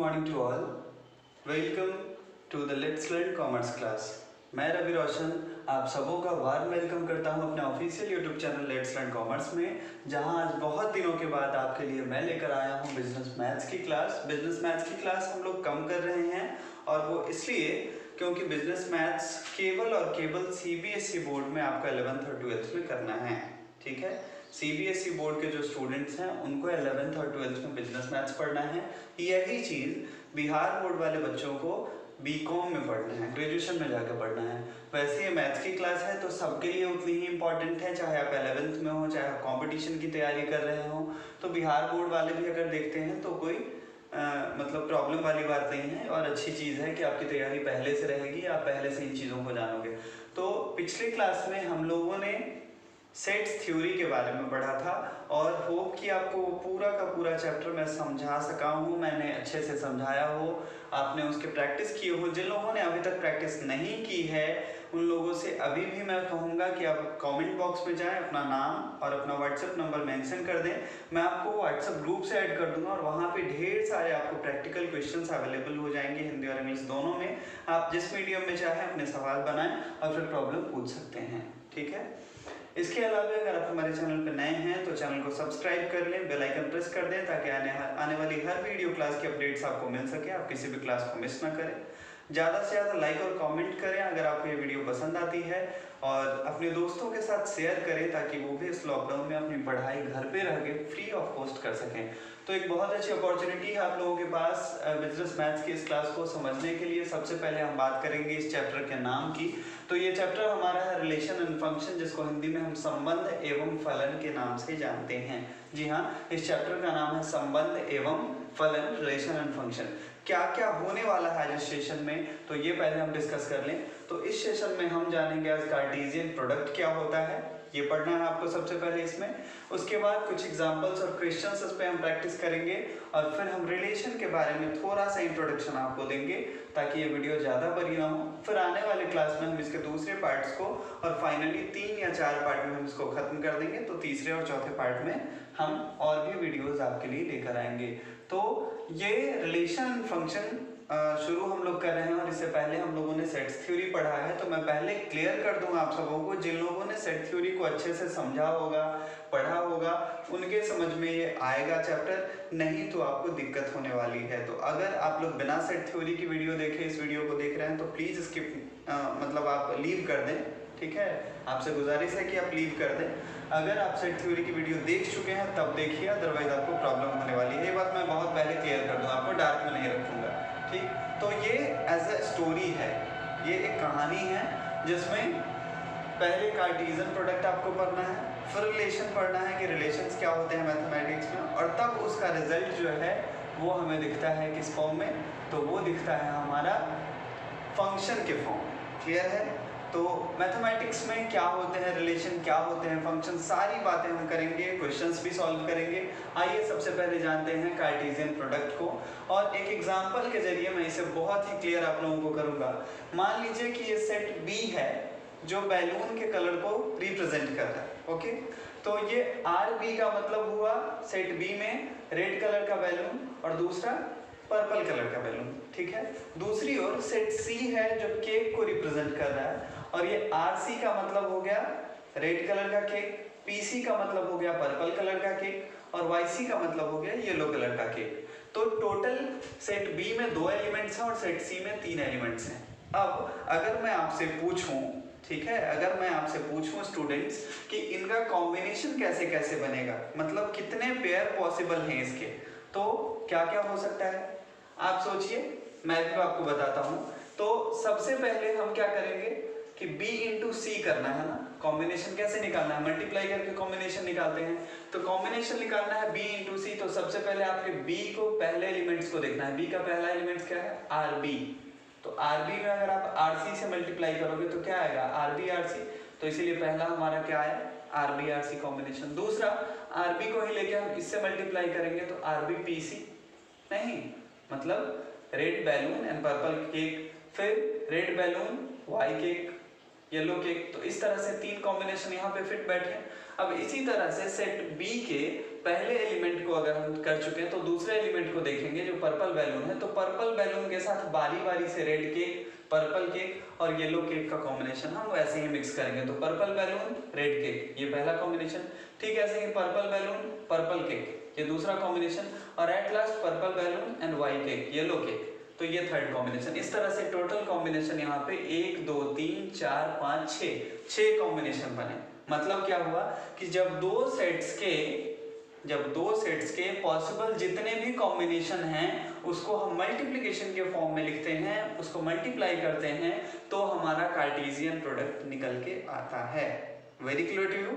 morning to all. Welcome to the Let's Learn Commerce class. मैं रवि रोशन आप सबों का वार्म वेलकम करता हूं अपने official YouTube channel let's learn commerce में, जहां आज बहुत दिनों के बाद आपके लिए मैं लेकर आया हूं बिजनेस मैथ्स की क्लास। बिजनेस मैथ्स की क्लास हम लोग कम कर रहे हैं और वो इसलिए क्योंकि बिजनेस मैथ्स केवल और केवल सीबीएसई बोर्ड में आपका 11th और 12th में करना है। ठीक है, सीबीएसई बोर्ड के जो स्टूडेंट्स हैं उनको 11th और 12th में बिजनेस मैथ्स पढ़ना है। यही चीज़ बिहार बोर्ड वाले बच्चों को बीकॉम में पढ़ना है, ग्रेजुएशन में जाकर पढ़ना है। वैसे ये मैथ्स की क्लास है तो सबके लिए उतनी ही इम्पॉर्टेंट है, चाहे आप 11th में हो, चाहे आप कंपटीशन की तैयारी कर रहे हो। तो बिहार बोर्ड वाले भी अगर देखते हैं तो कोई मतलब प्रॉब्लम वाली बात नहीं है और अच्छी चीज़ है कि आपकी तैयारी पहले से रहेगी, आप पहले से इन चीज़ों को जानोगे। तो पिछली क्लास में हम लोगों ने सेट्स थ्योरी के बारे में पढ़ा था और होप कि आपको पूरा का पूरा चैप्टर मैं समझा सका हूँ, मैंने अच्छे से समझाया हो, आपने उसके प्रैक्टिस किए हो। जिन लोगों ने अभी तक प्रैक्टिस नहीं की है उन लोगों से अभी भी मैं कहूँगा कि आप कमेंट बॉक्स में जाएं, अपना नाम और अपना व्हाट्सएप नंबर मेंशन कर दें। मैं आपको व्हाट्सएप ग्रुप से ऐड कर दूंगा और वहाँ पे ढेर सारे आपको प्रैक्टिकल क्वेश्चंस अवेलेबल हो जाएंगे, हिंदी और इंग्लिश दोनों में। आप जिस मीडियम में चाहें अपने सवाल बनाएं और फिर प्रॉब्लम पूछ सकते हैं। ठीक है, इसके अलावा अगर आप हमारे चैनल पर नए हैं तो चैनल को सब्सक्राइब कर लें, बेल आइकन प्रेस कर दें ताकि आने वाली हर वीडियो क्लास की अपडेट्स आपको मिल सके, आप किसी भी क्लास को मिस ना करें। ज़्यादा से ज़्यादा लाइक और कमेंट करें अगर आपको ये वीडियो पसंद आती है और अपने दोस्तों के साथ शेयर करें ताकि वो भी इस लॉकडाउन में अपनी पढ़ाई घर पे रह के फ्री ऑफ कॉस्ट कर सकें। तो एक बहुत अच्छी अपॉर्चुनिटी है आप लोगों के पास बिजनेस मैथ्स की इस क्लास को समझने के लिए। सबसे पहले हम बात करेंगे इस चैप्टर के नाम की। तो ये चैप्टर हमारा है रिलेशन एंड फंक्शन, जिसको हिंदी में हम संबंध एवं फलन के नाम से जानते हैं। जी हाँ, इस चैप्टर का नाम है संबंध एवं फलन, रिलेशन एंड फंक्शन। क्या क्या होने वाला है इस सेशन में तो ये पहले हम डिस्कस कर लें। तो इस सेशन में हम जानेंगे आज कार्टेशियन प्रोडक्ट क्या होता है, ये पढ़ना है आपको सबसे पहले इसमें। उसके बाद कुछ एग्जांपल्स और क्वेश्चंस इस पे हम प्रैक्टिस करेंगे और फिर हम रिलेशन के बारे में थोड़ा सा इंट्रोडक्शन आपको देंगे ताकि ये वीडियो ज़्यादा बड़ी ना हो। फिर आने वाले क्लास में हम इसके दूसरे पार्ट्स को और फाइनली 3 या 4 पार्ट में हम इसको खत्म कर देंगे। तो तीसरे और चौथे पार्ट में हम और भी वीडियोज आपके लिए लेकर आएंगे। तो ये रिलेशन फंक्शन शुरू हम लोग कर रहे हैं और इससे पहले हम लोगों ने सेट्स थ्योरी पढ़ा है। तो मैं पहले क्लियर कर दूंगा आप सबों को, जिन लोगों ने सेट थ्योरी को अच्छे से समझा होगा, पढ़ा होगा, उनके समझ में ये आएगा चैप्टर, नहीं तो आपको दिक्कत होने वाली है। तो अगर आप लोग बिना सेट थ्योरी की वीडियो देखे इस वीडियो को देख रहे हैं तो प्लीज़ स्किप मतलब आप लीव कर दें। ठीक है, आपसे गुजारिश है कि आप लीव कर दें। अगर आप सेट थ्योरी की वीडियो देख चुके हैं तब देखिए, अदरवाइज आपको प्रॉब्लम होने वाली है। ये बात मैं बहुत पहले क्लियर कर दूँ, आपको डार्क में नहीं रखूँगा। ठीक, तो ये एज अ स्टोरी है, ये एक कहानी है जिसमें पहले कार्टेशियन प्रोडक्ट आपको पढ़ना है, फिर रिलेशन पढ़ना है कि रिलेशंस क्या होते हैं मैथमेटिक्स में, और तब उसका रिजल्ट जो है वो हमें दिखता है किस फॉर्म में, तो वो दिखता है हमारा फंक्शन के फॉर्म में। क्लियर है? तो मैथमेटिक्स में क्या होते हैं रिलेशन, क्या होते हैं फंक्शन, सारी बातें हम करेंगे, क्वेश्चंस भी सॉल्व करेंगे। आइए सबसे पहले जानते हैं कार्टेशियन प्रोडक्ट को और एक एग्जांपल के जरिए मैं इसे बहुत ही क्लियर आप लोगों को करूंगा। मान लीजिए कि ये सेट बी है जो बैलून के कलर को रिप्रेजेंट कर रहा है। ओके, तो ये आर बी का मतलब हुआ सेट बी में रेड कलर का बैलून और दूसरा पर्पल कलर का बैलून। ठीक है, दूसरी ओर सेट सी है जो केक को रिप्रेजेंट कर रहा है और ये आर सी का मतलब हो गया रेड कलर का केक, पी सी का मतलब हो गया पर्पल कलर का केक और वाई सी का मतलब हो गया येलो कलर का केक। तो टोटल सेट बी में 2 एलिमेंट्स हैं और सेट सी में 3 एलिमेंट्स हैं। अब अगर मैं आपसे पूछूं, ठीक है, अगर मैं आपसे पूछूं स्टूडेंट्स कि इनका कॉम्बिनेशन कैसे कैसे बनेगा, मतलब कितने पेयर पॉसिबल हैं इसके, तो क्या क्या हो सकता है आप सोचिए, मैं भी आपको बताता हूं। तो सबसे पहले हम क्या करेंगे कि B इंटू सी करना है ना, कॉम्बिनेशन कैसे निकालना है, मल्टीप्लाई करके कॉम्बिनेशन निकालते हैं। तो कॉम्बिनेशन निकालना है B इंटू सी, तो सबसे पहले आपके B को पहले एलिमेंट्स को देखना है। B का पहला एलिमेंट क्या है, RB। तो RB में अगर आप RC से मल्टीप्लाई करोगे तो क्या आएगा, RB RC। तो इसीलिए पहला हमारा क्या आया, RB RC कॉम्बिनेशन। दूसरा RB को ही लेके हम इससे मल्टीप्लाई करेंगे तो RB PC नहीं, मतलब red balloon and purple cake, फिर red balloon Y cake, yellow cake. तो इस तरह से 3 कॉम्बिनेशन यहाँ पे फिट बैठे। अब इसी तरह से सेट बी के पहले एलिमेंट को अगर हम कर चुके हैं तो दूसरे एलिमेंट को देखेंगे जो पर्पल बैलून है। तो पर्पल बैलून के साथ बारी बारी से रेड केक, पर्पल केक और येलो केक का कॉम्बिनेशन हम वैसे ही मिक्स करेंगे। तो पर्पल बैलून रेड केक ये पहला कॉम्बिनेशन, ठीक है। ऐसे ही पर्पल बैलून पर्पल केक ये दूसरा कॉम्बिनेशन, और at last purple balloon and white cake yellow cake, तो ये थर्ड कॉम्बिनेशन। इस तरह से टोटल कॉम्बिनेशन यहाँ पे 1 2 3 4 5 6 कॉम्बिनेशन बने। मतलब क्या हुआ कि जब दो सेट्स के पॉसिबल जितने भी कॉम्बिनेशन हैं उसको हम मल्टीप्लिकेशन के फॉर्म में लिखते हैं, उसको मल्टीप्लाई करते हैं, तो हमारा कार्टेशियन प्रोडक्ट निकल के आता है। Very clear to you?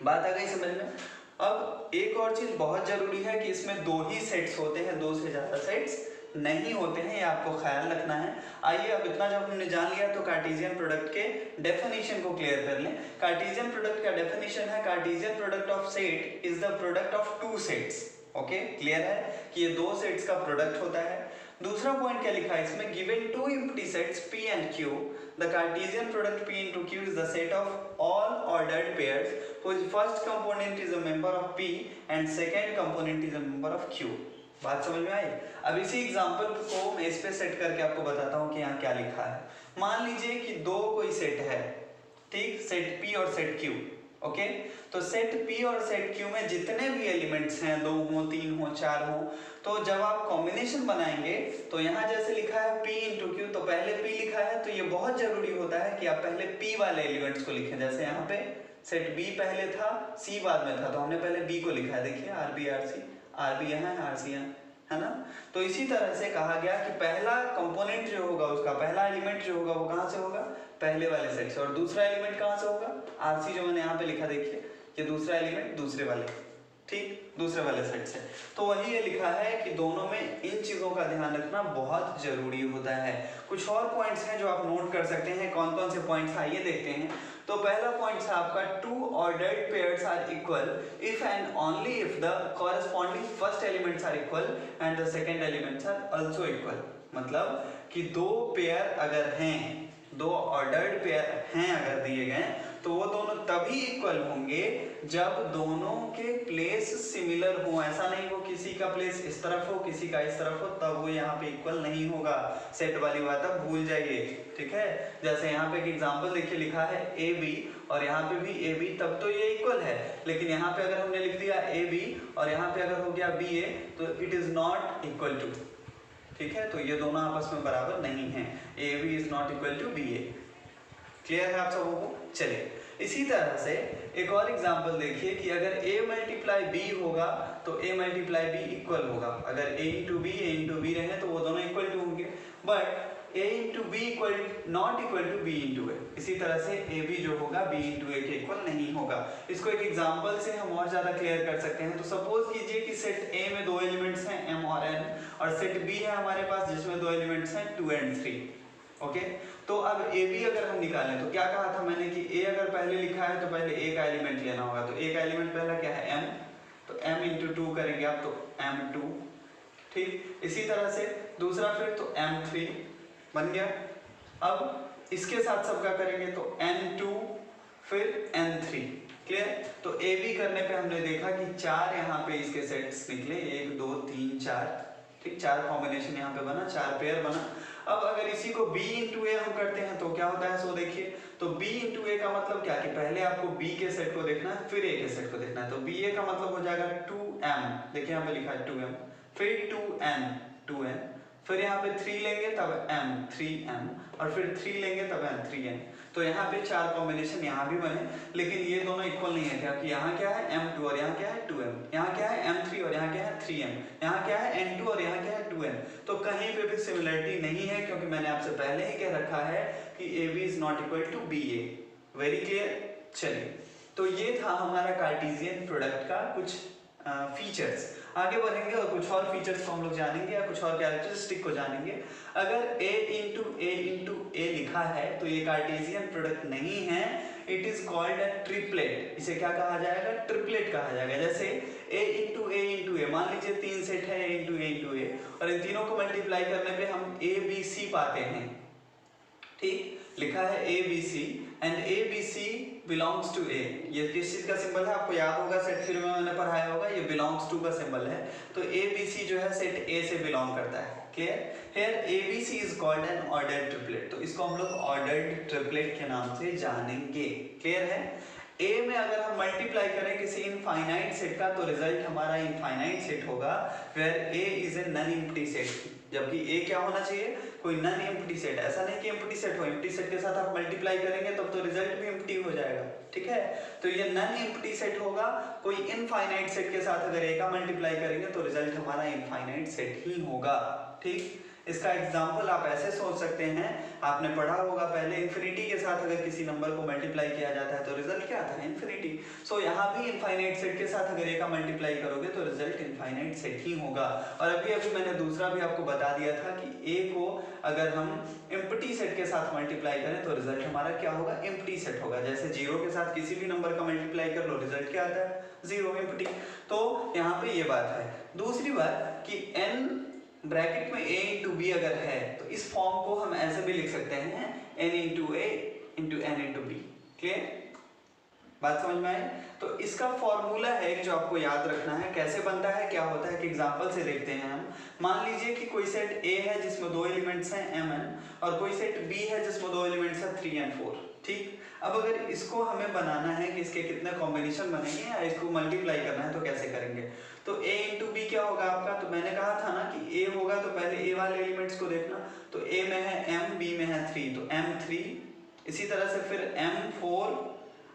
बात आ गई समझ में? अब एक और चीज बहुत जरूरी है कि इसमें दो ही सेट्स होते हैं, दो से ज्यादा सेट्स नहीं होते हैं, ये आपको ख्याल रखना है। आइए अब इतना जब हमने जान लिया तो कार्टेशियन प्रोडक्ट के डेफिनेशन को क्लियर कर लें। कार्टेशियन प्रोडक्ट का डेफिनेशन है Cartesian product of set is the product of two sets. Okay, clear है कि ये दो सेट्स का प्रोडक्ट होता है। दूसरा पॉइंट क्या लिखा है इसमें, given to empty sets P and Q, the Cartesian product P into Q is the set of all ordered pairs whose first component is a member of P and second component is a member of Q। बात समझ में आई? अब इसी example को मैं इस पे set करके आपको बताता हूँ कि यहाँ क्या लिखा है। मान लीजिए कि दो कोई सेट है, ठीक, सेट P और सेट Q। ओके, तो सेट P और सेट Q में जितने भी एलिमेंट्स हैं, 2 हो 3 हो 4 हो, तो जब आप कॉम्बिनेशन बनाएंगे तो यहाँ जैसे लिखा है P into Q, तो पहले P लिखा है तो ये बहुत जरूरी होता है कि आप पहले P वाले एलिमेंट्स को लिखें। जैसे यहाँ पे सेट B पहले था, C बाद में था, तो हमने पहले B को लिखा है। देखिए RB RC, RB यहाँ है, RC यहाँ है ना। तो इसी तरह से कहा गया कि पहला कंपोनेंट जो होगा, उसका पहला एलिमेंट जो होगा वो कहाँ से होगा, पहले वाले सेट से, और दूसरा एलिमेंट कहाँ से होगा, RC जो मैंने यहाँ पे लिखा, देखिए ये दूसरा एलिमेंट दूसरे वाले, ठीक, दूसरे वाले सेट से। तो वही ये लिखा है कि दोनों में इन चीजों का ध्यान रखना बहुत जरूरी होता है। कुछ और पॉइंट्स हैं जो आप नोट कर सकते हैं। कौन कौन से पॉइंट्स आइए देखते हैं। तो पहला पॉइंट है आपका, two ordered pairs are equal if and only if the corresponding first elements are equal and the second elements are also equal. मतलब कि दो पेयर अगर हैं, दो ऑर्डर्ड पेयर हैं अगर दिए गए, तो वो दोनों तभी इक्वल होंगे जब दोनों के प्लेस सिमिलर हो। ऐसा नहीं हो किसी का प्लेस इस तरफ हो किसी का इस तरफ हो, तब वो यहाँ पे इक्वल नहीं होगा। सेट वाली बात अब भूल जाइए, ठीक है। जैसे यहाँ पे एक एग्जांपल देखिए, लिखा है AB और यहाँ पे भी AB, तब तो ये इक्वल है। लेकिन यहाँ पे अगर हमने लिख दिया AB और यहाँ पे अगर हो गया BA, तो it is not equal to, ठीक है। तो ये दोनों आपस में बराबर नहीं है। AB is not equal to BA। Clear है आप सबों को? चलिए, इसी तरह से एक और एग्जांपल देखिए कि अगर A मल्टीप्लाई B होगा तो A मल्टीप्लाई B इक्वल होगा। अगर A इंटू B रहे तो वो दोनों इक्वल टू होंगे, but A into B equal not equal to B into A। इसी तरह से AB जो होगा B इंटू A के इक्वल नहीं होगा। इसको एक एग्जांपल से हम और ज्यादा क्लियर कर सकते हैं। तो सपोज कीजिए कि सेट A में दो एलिमेंट्स हैं M और N, और सेट B है हमारे पास जिसमें दो एलिमेंट्स हैं 2 and 3। ओके, तो अब AB अगर हम निकालें तो क्या कहा था मैंने कि A अगर पहले लिखा है तो पहले A का एलिमेंट लेना होगा। तो A का एलिमेंट पहला क्या है, M, तो M इंटू 2 करेंगे आप तो M2, ठीक। इसी तरह से दूसरा फिर तो M3 बन गया। अब इसके साथ सबका करेंगे तो N2 फिर N3। क्लियर? तो AB करने पे हमने देखा कि 4 यहाँ पे इसके सेट्स निकले, 1 2 3 4, ठीक, 4 कॉम्बिनेशन यहाँ पे बना, 4 पेयर बना। अब अगर इसी को B इंटू A हम करते हैं तो क्या होता है, सो देखिए। तो B इंटू A का मतलब क्या कि पहले आपको B के सेट को देखना है फिर A के सेट को देखना है। तो BA का मतलब हो जाएगा 2M, देखिए यहाँ पे लिखा है 2M, फिर 2N, फिर यहाँ पे 3 लेंगे तब M 3M, और फिर 3 लेंगे तब M 3N। तो यहाँ पे 4 कॉम्बिनेशन यहाँ भी बने, लेकिन ये दोनों इक्वल नहीं है क्योंकि यहाँ क्या है M2 और यहाँ क्या है 2M, यहाँ क्या है M3 और यहाँ क्या है 3M, यहाँ क्या है N2 और यहाँ क्या है 2N। तो कहीं पे भी सिमिलरिटी नहीं है क्योंकि मैंने आपसे पहले ही कह रखा है कि AB is not equal to BA। Very clear? चलिए, तो ये था हमारा कार्टेशियन प्रोडक्ट का कुछ फीचर्स। आगे बढ़ेंगे और कुछ और फीचर्स को हम लोग जानेंगे या कुछ और कैरेक्टरिस्टिक को जानेंगे। अगर A इंटू A लिखा है तो ये कार्टेशियन प्रोडक्ट नहीं है, it is called a triplet. इसे क्या कहा जाएगा, ट्रिपलेट कहा जाएगा। जैसे A इंटू A, मान लीजिए 3 सेट है A इंटू A, और इन तीनों को मल्टीप्लाई करने पे हम ABC पाते हैं, ठीक, लिखा है ABC and ABC belongs to A, ये किस चीज का सिंबल है आपको याद होगा, सेट थ्योरी में मैंने पढ़ाया होगा, ये बिलोंग्स टू का सिंबल है। तो ए बी सी जो है सेट ए से बिलोंग करता है। Clear? Here A B C is called an ordered triplet, तो इसको हम लोग ऑर्डर्ड ट्रिपलेट के नाम से जानेंगे। क्लियर है? ए में अगर हम मल्टीप्लाई करें किसी इनफाइनाइट सेट का तो रिजल्ट हमारा इनफाइनाइट सेट होगा, where A is a non empty set. जबकि ए क्या होना चाहिए? कोई नन एम्प्टी सेट। ऐसा नहीं कि एम्प्टी सेट हो, एम्प्टी सेट के साथ आप मल्टीप्लाई करेंगे तब तो रिजल्ट भी एम्प्टी हो जाएगा। ठीक है? तो ये नन एम्प्टी सेट होगा। कोई इनफाइनाइट सेट के साथ अगर ए का मल्टीप्लाई करेंगे तो रिजल्ट हमारा इनफाइनाइट सेट ही होगा। ठीक? इसका एग्जाम्पल आप ऐसे सोच सकते हैं, आपने पढ़ा होगा पहले, इंफिनिटी के साथ अगर किसी नंबर को मल्टीप्लाई किया जाता है तो रिजल्ट क्या आता है? इंफिनिटी। सो यहाँ भी इनफाइनाइट सेट के साथ अगर ए का मल्टीप्लाई करोगे तो रिजल्ट इनफाइनाइट सेट ही होगा। और अभी अभी मैंने दूसरा भी आपको बता दिया था कि ए को अगर हम एम्प्टी सेट के साथ मल्टीप्लाई करें तो रिजल्ट हमारा क्या होगा? एम्प्टी सेट होगा। जैसे जीरो के साथ किसी भी नंबर का मल्टीप्लाई कर लो, रिजल्ट क्या आता है? Zero, empty. तो यहाँ पे ये बात है। दूसरी बात कि n ब्रैकेट में a इंटू बी अगर है तो इस फॉर्म को हम ऐसे भी लिख सकते हैं n into A into N into B. Clear? बात समझ में आई? तो इसका फॉर्मूला है जो आपको याद रखना है। कैसे बनता है, क्या होता है, कि एग्जांपल से देखते हैं हम। मान लीजिए कि कोई सेट A है जिसमें दो एलिमेंट्स हैं mn और कोई सेट B है जिसमें दो एलिमेंट्स हैं 3 और 4। ठीक? अब अगर इसको हमें बनाना है कि इसके कितने कॉम्बिनेशन बनेंगे या इसको मल्टीप्लाई करना है तो कैसे करेंगे? तो a इंटू बी क्या होगा आपका? तो मैंने कहा था ना कि a होगा तो पहले a वाले एलिमेंट्स को देखना। तो a में है m, b में है 3, तो m3। इसी तरह से फिर m4,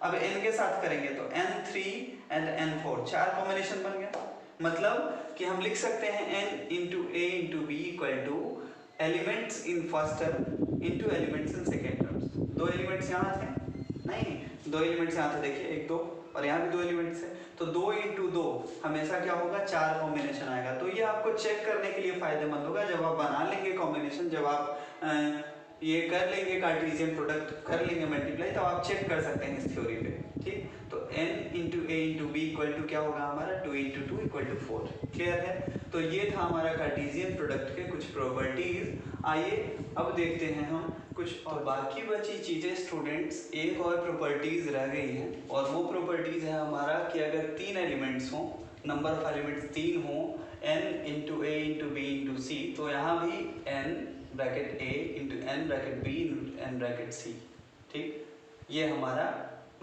अब n के साथ करेंगे तो n3 एंड n4, 4 कॉम्बिनेशन बन गया। मतलब कि हम लिख सकते हैं n into a into B equal to elements in first term into elements in second terms. दो एलिमेंट्स यहाँ थे? नहीं, दो एलिमेंट्स यहाँ थे, देखिए 1 2, और यहाँ भी दो एलिमेंट्स है। तो 2 इंटू 2 हमेशा क्या होगा? 4 कॉम्बिनेशन आएगा। तो ये आपको चेक करने के लिए फायदेमंद होगा जब आप बना लेंगे कॉम्बिनेशन, जब आप ये कर लेंगे कार्टेशियन प्रोडक्ट, कर लेंगे मल्टीप्लाई, तो आप चेक कर सकते हैं इस थ्योरी पे। ठीक? तो n into A into B equal to क्या होगा हमारा? 2 इंटू 2 इक्वल टू 4। क्लियर है? तो ये था हमारा कार्टेशियन प्रोडक्ट के कुछ प्रॉपर्टीज। आइए अब देखते हैं हम कुछ और। बाकी बची चीजें स्टूडेंट्स, एक और प्रॉपर्टीज रह गई हैं, और वो प्रॉपर्टीज है हमारा कि अगर 3 एलिमेंट्स हों, नंबर ऑफ एलिमेंट्स 3 हों, n into A into B into सी, तो यहाँ भी n bracket a into n bracket b into n bracket c। ठीक? ये हमारा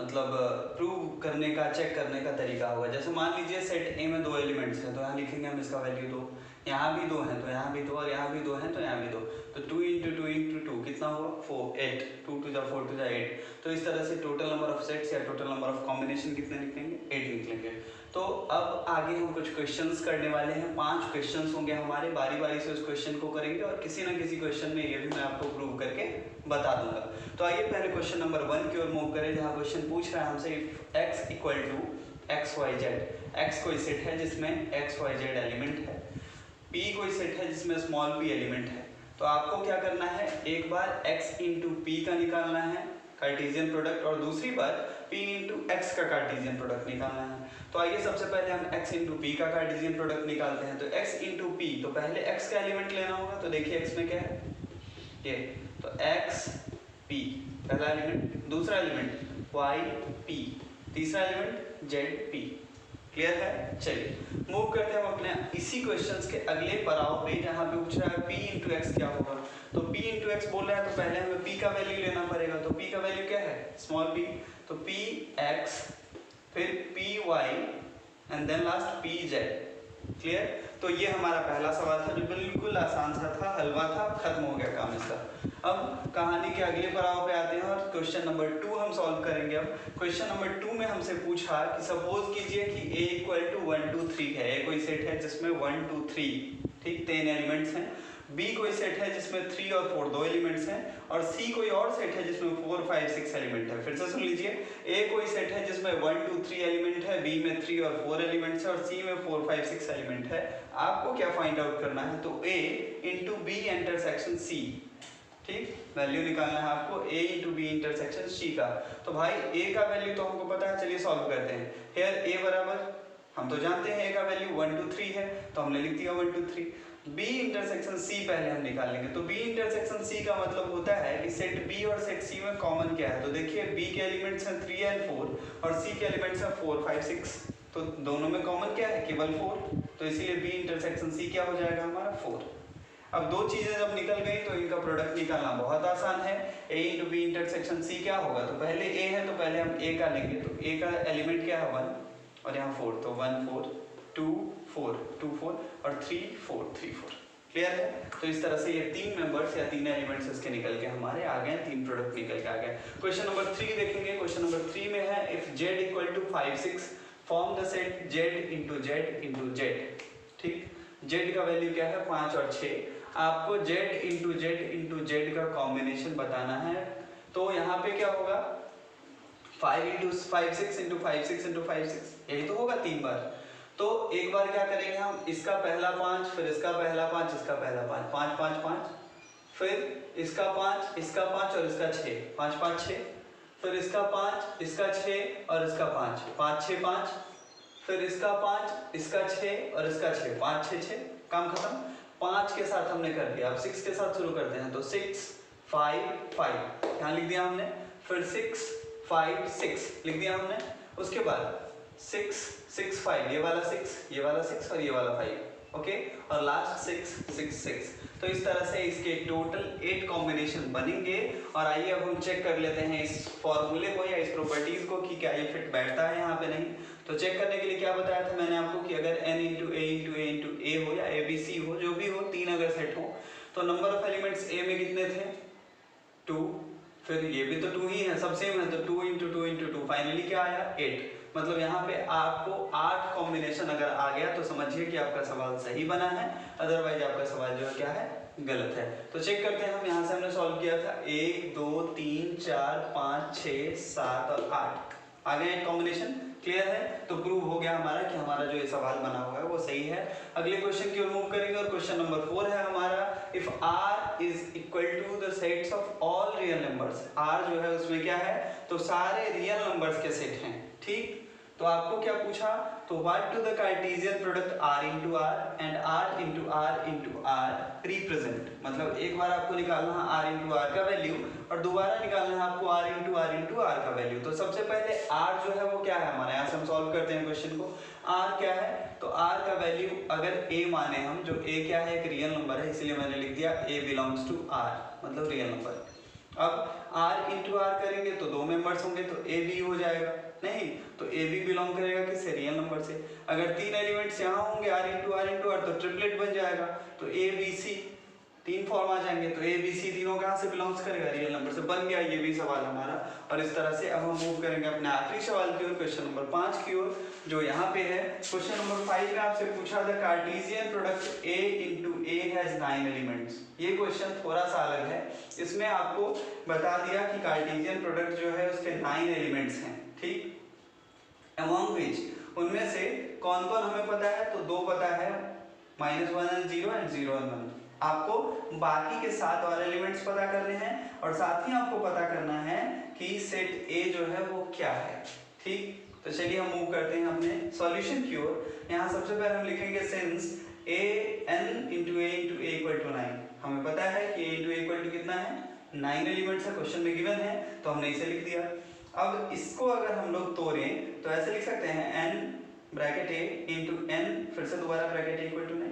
मतलब प्रूव करने का, चेक करने का तरीका होगा। जैसे मान लीजिए सेट A में दो एलिमेंट्स हैं तो यहाँ लिखेंगे हम इसका वैल्यू 2, यहाँ भी 2 हैं तो यहाँ भी 2, और यहाँ भी 2 हैं तो यहाँ भी 2। तो 2 इंटू 2 इंटू 2 कितना हुआ? 4, 8, 2 टू जा 4 टू जा 8। तो इस तरह से टोटल नंबर ऑफ सेट्स या टोटल नंबर ऑफ कॉम्बिनेशन कितने निकलेंगे? 8 निकलेंगे। तो अब आगे हम कुछ क्वेश्चंस करने वाले हैं। 5 क्वेश्चंस होंगे हमारे, बारी बारी से उस क्वेश्चन को करेंगे और किसी ना किसी क्वेश्चन में ये भी मैं आपको प्रूव करके बता दूंगा। तो आइए पहले क्वेश्चन नंबर 1 की ओर मूव करें, जहाँ क्वेश्चन पूछ रहा है हमसे x equal to X Y Z. X कोई सेट है जिसमें एक्स वाई जेड एलिमेंट है, p कोई सेट है जिसमें स्मॉल p एलिमेंट है। तो आपको क्या करना है? एक बार x इंटू पी का निकालना है कार्टेशियन प्रोडक्ट, और दूसरी बार p इंटू एक्स का कार्टेशियन प्रोडक्ट निकालना है। तो आइए सबसे पहले हम x इंटू पी का कार्टेशियन प्रोडक्ट निकालते हैं। तो x इंटू पी, तो पहले x का एलिमेंट लेना होगा। तो देखिए x में क्या है? ये, तो x p पहला एलिमेंट, दूसरा एलिमेंट y p, तीसरा एलिमेंट z p। क्लियर है? चलिए मूव करते हैं हम अपने इसी क्वेश्चंस के अगले पड़ाव पे, जहाँ पे पूछ रहा है p इंटू एक्स क्या होगा। तो p इंटू एक्स बोल रहा है तो पहले हमें p का वैल्यू लेना पड़ेगा। तो p का वैल्यू क्या है? Small p। तो p x, फिर p y and then last p z। Clear? तो ये हमारा पहला सवाल था जो बिल्कुल आसान सा था, हलवा था, खत्म हो गया काम इसका। अब कहानी के अगले पड़ाव पे आते हैं और क्वेश्चन नंबर 2 हम सॉल्व करेंगे। अब क्वेश्चन नंबर 2 में हमसे पूछा कि सपोज कीजिए कि a इक्वल टू 1 2 3 है। a कोई सेट है जिसमें 1 2 3, ठीक, 3 एलिमेंट्स हैं। b कोई सेट है जिसमें 3 और 4 दो एलिमेंट्स हैं, और c कोई और सेट है जिसमें 4 5 6 एलिमेंट है। फिर से सुन लीजिए, a कोई सेट है जिसमें 1 2 3 एलिमेंट है, b में 3 और 4 एलिमेंट्स है, और c में 4 5 6 एलिमेंट है। आपको क्या फाइंड आउट करना है? तो a into B intersection c, ठीक, वैल्यू निकालना है आपको a into B intersection c का। तो भाई a का वैल्यू तो हमको पता है, चलिए सॉल्व करते हैं। हेयर a बराबर हम तो जानते हैं a का वैल्यू 1 2 3 है, तो हमने लिख दिया 1 2 3। बी इंटरसेक्शन सी पहले हम निकाल लेंगे। तो बी इंटरसेक्शन सी का मतलब होता है कि सेट बी और सेट सी में कॉमन क्या है। तो देखिए बी के एलिमेंट्स हैं 3 एंड 4 और सी के एलिमेंट्स हैं 4 5 6, तो दोनों में कॉमन क्या है, केवल 4। तो इसीलिए बी इंटरसेक्शन सी क्या हो जाएगा हमारा 4। अब दो चीजें जब निकल गई तो इनका प्रोडक्ट निकालना बहुत आसान है। a into B intersection C क्या होगा, तो पहले a है तो पहले हम a का लेंगे। तो a का एलिमेंट क्या है 1 और यहाँ 4, तो 1 4 2 4 2 4 और 3 4 3 4। क्लियर है। तो इस तरह से ये तीन मेंबर्स या तीन एलिमेंट्स इसके निकल के हमारे आ गए, तीन प्रोडक्ट निकल के आ गए। क्वेश्चन नंबर 3 देखेंगे। क्वेश्चन नंबर 3 में है if z equal to 5 6 form the set z into Z into Z. ठीक, z का वैल्यू क्या है 5 और 6, आपको z इंटू जेड का कॉम्बिनेशन बताना है। तो यहाँ पे क्या होगा 5 इंटू 5 6 इंटू 5 6 इंटू 5 6, यही तो होगा 3 बार। तो एक बार क्या करेंगे हम, इसका पहला 5, फिर इसका पहला 5, इसका पहला 5, 5 5 5, फिर इसका 5, इसका 5 और इसका 6, 5 5 6, फिर इसका 5, इसका 6 और इसका 5, 5 6 5, फिर इसका 5, इसका 6 और इसका 6, 5 6 6, काम खत्म। 5 के साथ हमने कर दिया, अब 6 के साथ शुरू करते हैं। तो 6 5 5 यहाँ लिख दिया हमने, फिर 6 5 6 लिख दिया हमने। उसके बाद 6 6 5, ये वाला 6, ये वाला 6 और ये वाला 5, ओके, और लास्ट 6 6 6। तो इस तरह से इसके टोटल 8 कॉम्बिनेशन बनेंगे। और आइए अब हम चेक कर लेते हैं इस फॉर्मूले को या इस प्रॉपर्टीज को कि क्या ये फिट बैठता है यहाँ पे नहीं। तो चेक करने के लिए क्या बताया था मैंने आपको कि अगर n इंटू ए हो या ABC हो, जो भी हो, तीन अगर सेट हो, तो नंबर ऑफ एलिमेंट्स A में कितने थे 2, फिर ये भी तो 2 ही है, सब सेम है, तो 2 इंटू 2, फाइनली क्या आया 8। मतलब यहाँ पे आपको 8 कॉम्बिनेशन अगर आ गया तो समझिए कि आपका सवाल सही बना है, अदरवाइज आपका सवाल जो है क्या है, गलत है। तो चेक करते हैं हम, यहाँ से हमने सॉल्व किया था 1 2 3 4 5 6 7 और 8 आ गए 8 कॉम्बिनेशन। क्लियर है। तो प्रूव हो गया हमारा कि हमारा जो ये सवाल बना हुआ है वो सही है। अगले क्वेश्चन की ओर मूव करेंगे और क्वेश्चन नंबर 4 है हमारा, if r is equal to the sets of all real numbers. r जो है उसमें क्या है, तो सारे रियल नंबर्स के सेट हैं। ठीक, तो आपको क्या पूछा, तो what do the Cartesian product r into r and r into r represent. मतलब एक बार आपको निकालना है r इंटू r का वैल्यू और दोबारा निकालना है आपको r इंटू r का वैल्यू। तो सबसे पहले r जो है वो क्या है हमारे, यहाँ से हम सॉल्व करते हैं क्वेश्चन को। r क्या है, तो r का वैल्यू अगर a माने हम, जो a क्या है, एक रियल नंबर है, इसलिए मैंने लिख दिया a बिलोंग्स टू r, मतलब रियल नंबर। अब r इंटू r करेंगे तो दो मेंबर्स होंगे, तो a b हो जाएगा, नहीं तो a b बिलोंग करेगा किससे, रियल नंबर से। अगर तीन एलिमेंट्स यहाँ होंगे r इंटू r तो ट्रिपलेट बन जाएगा, तो a b c तीन फॉर्म आ जाएंगे। तो a b c तीनों कहाँ से बिलोंग्स करेगा, रियल नंबर से। बन गया ये भी सवाल हमारा। और इस तरह से अब हम मूव करेंगे अपने आखिरी सवाल की ओर, क्वेश्चन नंबर 5 की ओर, जो यहाँ पे है। क्वेश्चन नंबर 5 में आपसे पूछा था Cartesian product a into a has 9 elements. ये क्वेश्चन थोड़ा सा अलग है, इसमें आपको बता दिया कि कार्टेशियन प्रोडक्ट जो है उसके 9 एलिमेंट्स हैं। ठीक, अमॉन्ग विच, उनमें से कौन कौन हमें पता है, तो दो पता है, -1 एंड 0 एंड 0 एंड 1। आपको बाकी के 7 और एलिमेंट्स पता करने हैं और साथ ही आपको पता करना है कि सेट A जो है वो क्या है। ठीक, तो चलिए हम मूव करते हैं अपने सॉल्यूशन की ओर। यहाँ सबसे पहले हम लिखेंगे since n into a equal to 9। हमें पता है कि a into a equal to कितना है, 9 एलिमेंट्स है, क्वेश्चन में गिवन है, तो हमने इसे लिख दिया। अब इसको अगर हम लोग तोड़ें तो ऐसे लिख सकते हैं n bracket a into n, फिर से दोबारा ब्रैकेट a इक्वल टू 9।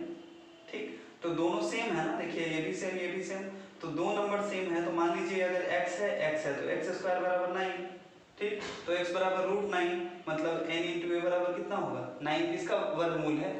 ठीक, तो दोनों सेम है ना, देखिए ये भी सेम ये भी सेम, तो दो नंबर सेम है। तो मान लीजिए अगर x है तो x स्क्वायर बराबर 9। ठीक, तो x बराबर √9, मतलब n इंटू a बराबर कितना होगा, 9 किसका वर्गमूल है,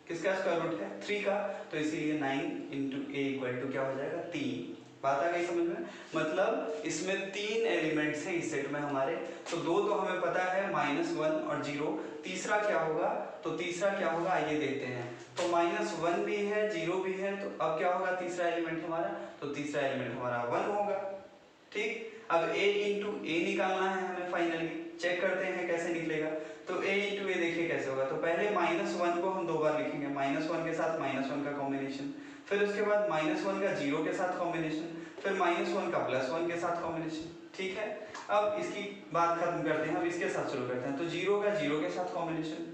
किसका स्क्वायर रूट है, 3 का। तो इसीलिए 9 इंटू a इक्वल टू क्या हो जाएगा, 3। बात आ गई समझ में। मतलब इसमें 3 एलिमेंट्स हैं इस सेट में हमारे। तो दो तो हमें पता है, -1 और 0। तीसरा क्या होगा, तो तीसरा क्या होगा आइए देखते हैं। तो -1 भी है 0 भी है, तो अब क्या होगा तीसरा एलिमेंट हमारा, तो तीसरा एलिमेंट हमारा 1 होगा। ठीक, अब a इंटू a निकालना है हमें फाइनली। चेक करते हैं कैसे निकलेगा। तो a इंटू a देखिए कैसे होगा। तो पहले -1 को हम दो बार लिखेंगे, -1 के साथ -1 का कॉम्बिनेशन, फिर उसके बाद -1 का 0 के साथ कॉम्बिनेशन, फिर -1 का +1 के साथ कॉम्बिनेशन। ठीक है, अब इसकी बात खत्म करते हैं, अब इसके साथ शुरू करते हैं। तो 0 का 0 के साथ कॉम्बिनेशन,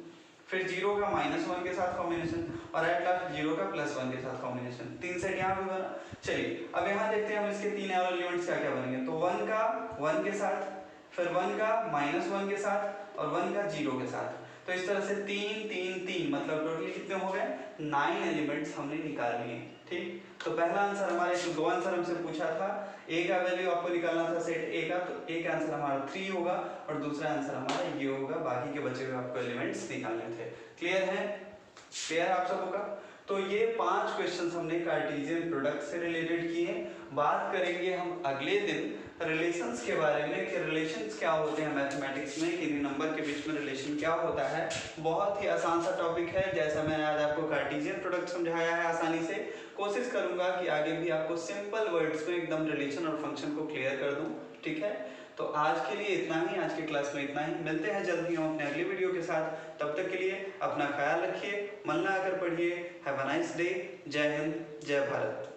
फिर 0 का -1 के साथ कॉम्बिनेशन और एट लास्ट 0 का +1 के साथ कॉम्बिनेशन। 3 सेट यहाँ भी बना। चलिए अब यहाँ देखते हैं हम इसके 3 एलिमेंट्स क्या क्या बनेंगे। तो 1 का 1 के साथ, फिर 1 का -1 के साथ और 1 का 0 के साथ। तो इस तरह से 3 3 3 मतलब टोटली कितने हो गए, 9 एलिमेंट्स हमने निकाल लिए। ठीक, तो पहला आंसर हमारे जो 2 आंसर हमसे पूछा था, ए का वैल्यू आपको निकालना था सेट ए का, तो ए का आंसर हमारा 3 होगा और दूसरा आंसर हमारा ये होगा। बाकी के बचे हुए आपको एलिमेंट्स निकालने थे। क्लियर है? क्लियर आप सबों का? तो ये 5 क्वेश्चंस हमने कार्टेशियन प्रोडक्ट से रिलेटेड किए। बात करेंगे हम अगले दिन रिलेशंस के बारे में कि रिलेशंस क्या होते हैं मैथमेटिक्स में, कि नंबर के बीच में रिलेशन क्या होता है। बहुत ही आसान सा टॉपिक है, जैसा मैंने आज आपको कार्टेशियन प्रोडक्ट समझाया है आसानी से। कोशिश करूंगा कि आगे भी आपको सिंपल वर्ड्स में एकदम रिलेशन और फंक्शन को क्लियर कर दूं। ठीक है, तो आज के लिए इतना ही, आज की क्लास में इतना ही। मिलते हैं जल्द ही हम अपने अगली वीडियो के साथ। तब तक के लिए अपना ख्याल रखिए, मन लगा कर पढ़िए। Have a nice day. जय हिंद, जय भारत।